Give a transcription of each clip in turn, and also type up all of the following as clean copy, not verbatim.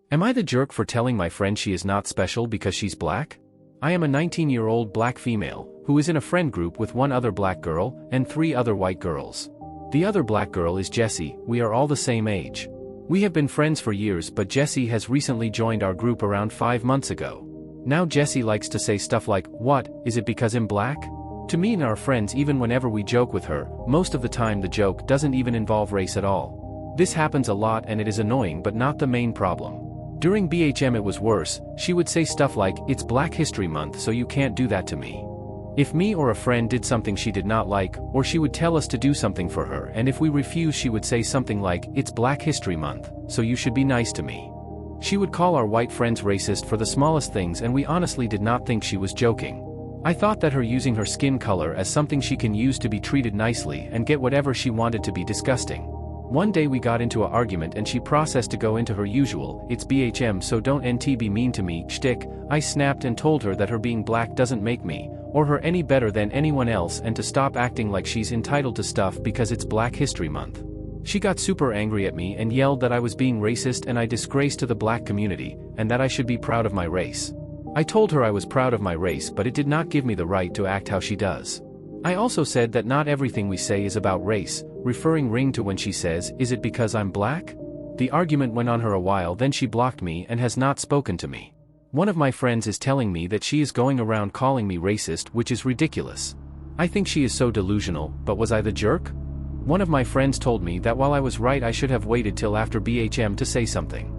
Am I the jerk for telling my friend she is not special because she's black? I am a 19-year-old black female, who is in a friend group with one other black girl, and 3 other white girls. The other black girl is Jessie, we are all the same age. We have been friends for years, but Jessie has recently joined our group around 5 months ago. Now Jessie likes to say stuff like, "What, is it because I'm black?" To me and our friends, even whenever we joke with her, most of the time the joke doesn't even involve race at all. This happens a lot and it is annoying but not the main problem. During BHM it was worse, she would say stuff like, "It's Black History Month so you can't do that to me." If me or a friend did something she did not like, or she would tell us to do something for her, and if we refuse she would say something like, "It's Black History Month, so you should be nice to me." She would call our white friends racist for the smallest things, and we honestly did not think she was joking. I thought that her using her skin color as something she can use to be treated nicely and get whatever she wanted to be disgusting. One day we got into an argument and she processed to go into her usual, "It's BHM so don't nt be mean to me" shtick. I snapped and told her that her being black doesn't make me, or her, any better than anyone else, and to stop acting like she's entitled to stuff because it's Black History Month. She got super angry at me and yelled that I was being racist and a disgrace to the black community, and that I should be proud of my race. I told her I was proud of my race, but it did not give me the right to act how she does. I also said that not everything we say is about race, referring ring to when she says, "Is it because I'm black?" The argument went on her a while, then she blocked me and has not spoken to me. One of my friends is telling me that she is going around calling me racist, which is ridiculous. I think she is so delusional, but was I the jerk? One of my friends told me that while I was right I should have waited till after BHM to say something.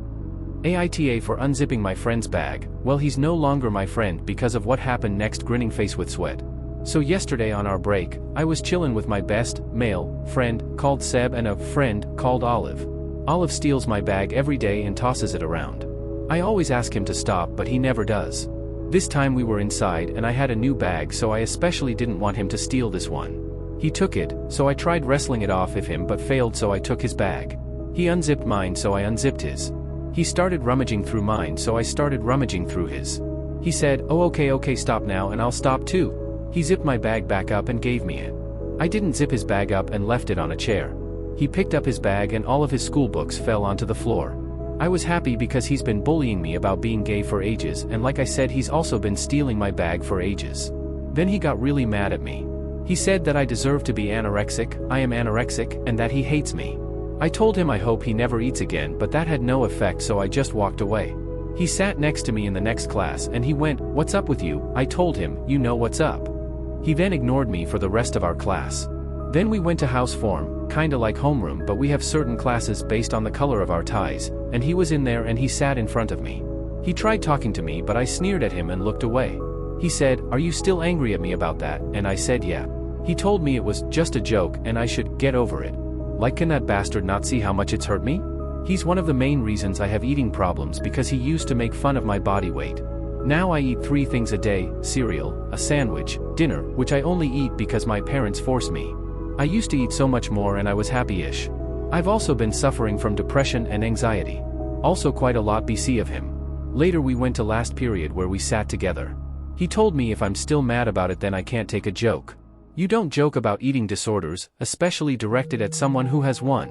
Aitj for unzipping my friend's bag. Well, he's no longer my friend because of what happened next, grinning face with sweat. So yesterday on our break, I was chillin' with my best male friend called Seb and a friend called Olive. Olive steals my bag every day and tosses it around. I always ask him to stop, but he never does. This time we were inside and I had a new bag, so I especially didn't want him to steal this one. He took it, so I tried wrestling it off of him but failed, so I took his bag. He unzipped mine, so I unzipped his. He started rummaging through mine, so I started rummaging through his. He said, "Oh okay stop now," and I'll stop too. He zipped my bag back up and gave me it. I didn't zip his bag up and left it on a chair. He picked up his bag and all of his school books fell onto the floor. I was happy because he's been bullying me about being gay for ages, and like I said, he's also been stealing my bag for ages. Then he got really mad at me. He said that I deserve to be anorexic, I am anorexic, and that he hates me. I told him I hope he never eats again, but that had no effect, so I just walked away. He sat next to me in the next class and he went, "What's up with you?" I told him, "You know what's up." He then ignored me for the rest of our class. Then we went to house form, kinda like homeroom, but we have certain classes based on the color of our ties, and he was in there and he sat in front of me. He tried talking to me but I sneered at him and looked away. He said, "Are you still angry at me about that?" And I said yeah. He told me it was just a joke and I should get over it. Like, can that bastard not see how much it's hurt me? He's one of the main reasons I have eating problems, because he used to make fun of my body weight. Now I eat 3 things a day: cereal, a sandwich, dinner, which I only eat because my parents force me. I used to eat so much more and I was happy-ish. I've also been suffering from depression and anxiety. Also quite a lot BC of him. Later we went to last period where we sat together. He told me if I'm still mad about it then I can't take a joke. You don't joke about eating disorders, especially directed at someone who has one.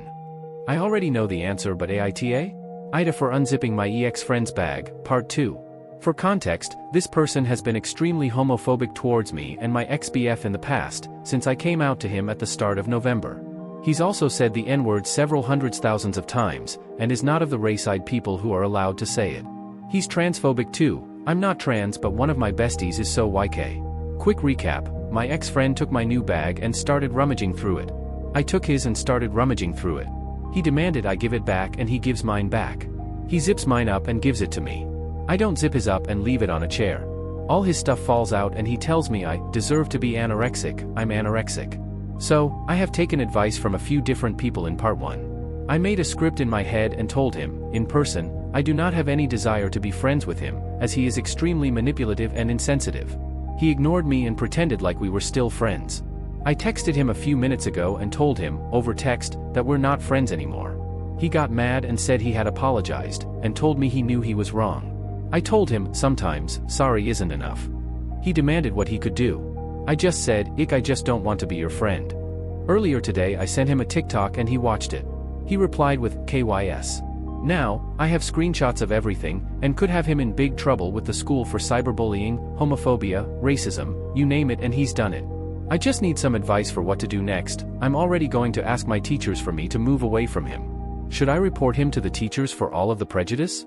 I already know the answer, but Aita? Ida for unzipping my ex-friend's bag, part 2. For context, this person has been extremely homophobic towards me and my ex-BF in the past, since I came out to him at the start of November. He's also said the N-word several hundreds thousands of times, and is not of the race-eyed people who are allowed to say it. He's transphobic too. I'm not trans, but one of my besties is so YK. Quick recap. My ex-friend took my new bag and started rummaging through it. I took his and started rummaging through it. He demanded I give it back and he gives mine back. He zips mine up and gives it to me. I don't zip his up and leave it on a chair. All his stuff falls out and he tells me I deserve to be anorexic, I'm anorexic. So, I have taken advice from a few different people in part 1. I made a script in my head and told him, in person, I do not have any desire to be friends with him, as he is extremely manipulative and insensitive. He ignored me and pretended like we were still friends. I texted him a few minutes ago and told him, over text, that we're not friends anymore. He got mad and said he had apologized, and told me he knew he was wrong. I told him, sometimes, sorry isn't enough. He demanded what he could do. I just said, I just don't want to be your friend. Earlier today I sent him a TikTok and he watched it. He replied with, KYS. Now, I have screenshots of everything, and could have him in big trouble with the school for cyberbullying, homophobia, racism, you name it, and he's done it. I just need some advice for what to do next. I'm already going to ask my teachers for me to move away from him. Should I report him to the teachers for all of the prejudice?